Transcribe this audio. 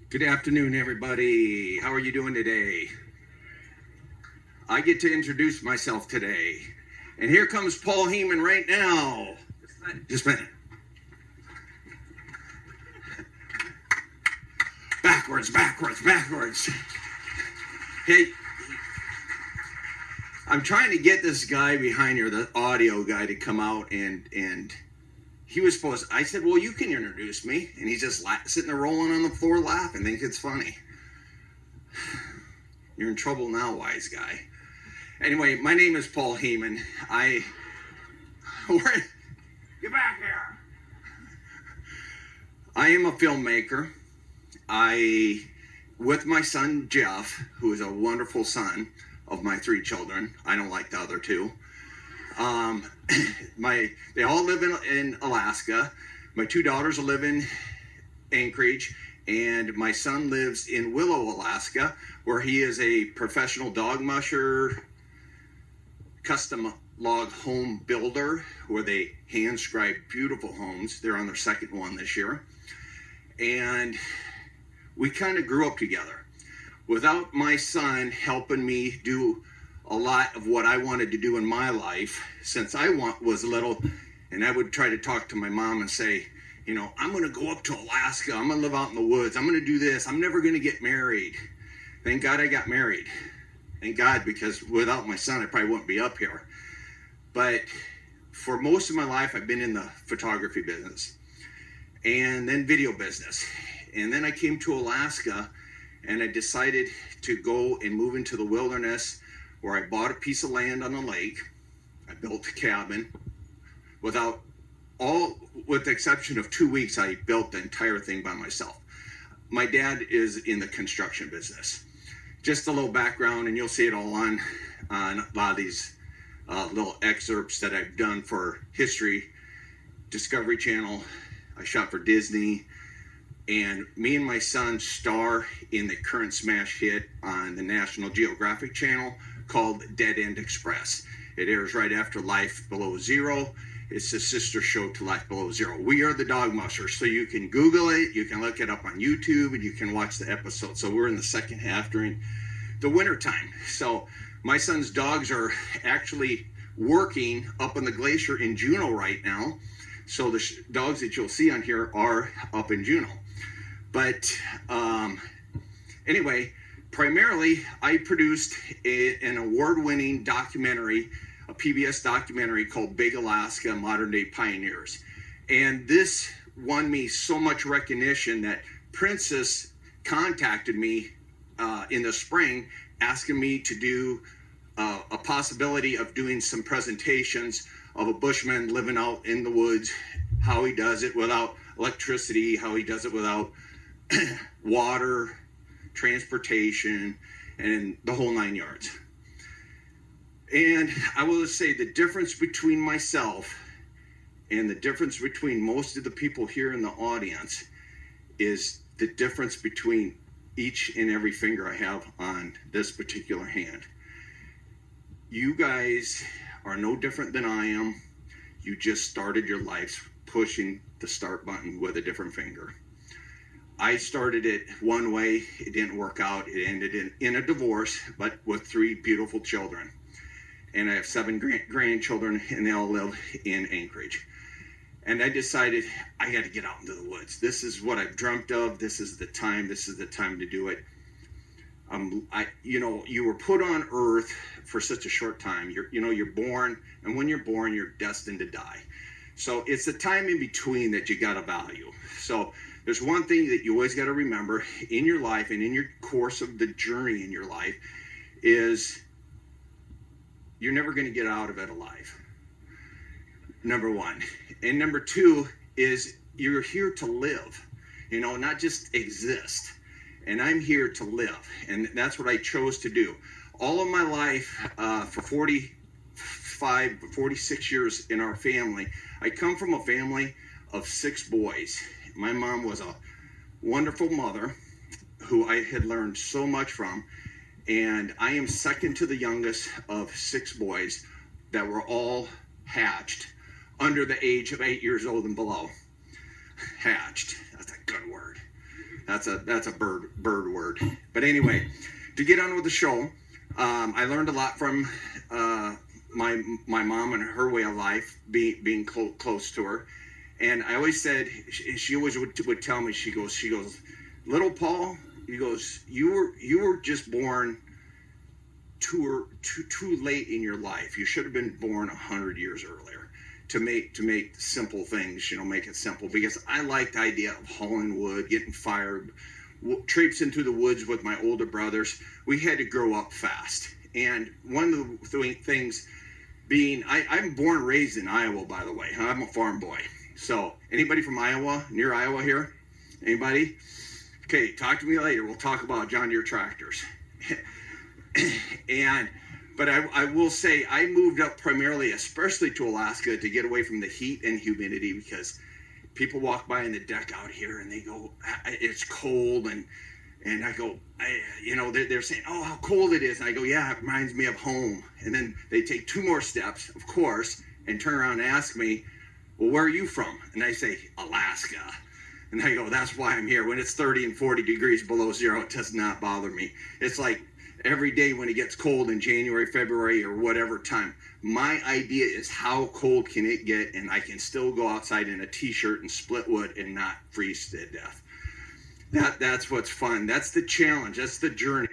Good afternoon, everybody. How are you doing today? I get to introduce myself today. And here comes Paul Heyman right now. Just a minute. Backwards. Hey, I'm trying to get this guy behind here, the audio guy, to come out and he was supposed to, I said, well, you can introduce me. And he's just sitting there rolling on the floor laughing, think it's funny. You're in trouble now, wise guy. Anyway, my name is Paul Heyman. Get back here. I am a filmmaker. With my son, Jeff, who is a wonderful son of my 3 children. I don't like the other 2. They all live in Alaska. My 2 daughters live in Anchorage, and my son lives in Willow, Alaska, where he is a professional dog musher, custom log home builder, where they hand scribe beautiful homes. They're on their 2nd one this year. And we kind of grew up together. Without my son helping me do a lot of what I wanted to do in my life since I was little, and I would try to talk to my mom and say, you know, I'm going to go up to Alaska. I'm going to live out in the woods. I'm going to do this. I'm never going to get married. Thank God I got married. Thank God, because without my son, I probably wouldn't be up here. But for most of my life, I've been in the photography business and then video business. And then I came to Alaska and I decided to go and move into the wilderness, where I bought a piece of land on a lake. I built a cabin. With the exception of 2 weeks, I built the entire thing by myself. My dad is in the construction business. Just a little background, and you'll see it all on a lot of these little excerpts that I've done for History, Discovery Channel. I shot for Disney. And me and my son star in the current smash hit on the National Geographic Channel called Dead End Express. It airs right after Life Below Zero. It's the sister show to Life Below Zero. We are the dog mushers. So you can Google it, you can look it up on YouTube, and you can watch the episode. So we're in the second half during the winter time. So my son's dogs are actually working up on the glacier in Juneau right now. So the dogs that you'll see on here are up in Juneau. But anyway, primarily I produced an award-winning documentary, a PBS documentary called Big Alaska, Modern Day Pioneers. And this won me so much recognition that Princess contacted me in the spring asking me to do a possibility of doing some presentations of a bushman living out in the woods, how he does it without electricity, how he does it without water, transportation, and the whole 9 yards. And I will just say the difference between myself and the difference between most of the people here in the audience is the difference between each and every finger I have on this particular hand. You guys are no different than I am. You just started your lives pushing the start button with a different finger. I started it one way, it didn't work out, it ended in a divorce, but with 3 beautiful children. And I have 7 grandchildren, and they all live in Anchorage. And I decided I had to get out into the woods. This is what I've dreamt of, this is the time to do it. You were put on earth for such a short time. You're born, and when you're born, you're destined to die. So it's the time in between that you gotta value. So there's one thing that you always got to remember in your life and in your course of the journey in your life is you're never going to get out of it alive. Number 1. And number 2 is you're here to live, not just exist. And I'm here to live. And that's what I chose to do. All of my life, for 46 years in our family, I come from a family of 6 boys. My mom was a wonderful mother who I had learned so much from, and I am second to the youngest of 6 boys that were all hatched under the age of 8 years old and below. Hatched, that's a good word. That's a bird word. But anyway, to get on with the show, I learned a lot from my mom and her way of life, being close to her. And I always said, she always would tell me, she goes, little Paul, he goes, you were just born too late in your life. You should have been born 100 years earlier to make simple things, make it simple. Because I like the idea of hauling wood, getting fired, traipsing through the woods with my older brothers. We had to grow up fast. And one of the things being, I'm born and raised in Iowa, by the way. I'm a farm boy. So anybody from Iowa, near Iowa here? Anybody? Okay, talk to me later. We'll talk about John Deere tractors. But I will say I moved up primarily, especially to Alaska, to get away from the heat and humidity, because people walk by on the deck out here and they go, it's cold, and I go, they're saying, oh, how cold it is. And I go, yeah, it reminds me of home. And then they take two more steps, of course, and turn around and ask me, well, where are you from? And I say, Alaska. And I go, that's why I'm here. When it's 30 and 40 degrees below zero, it does not bother me. It's like every day when it gets cold in January, February, or whatever time, my idea is how cold can it get, and I can still go outside in a t-shirt and split wood and not freeze to death. That's what's fun. That's the challenge. That's the journey.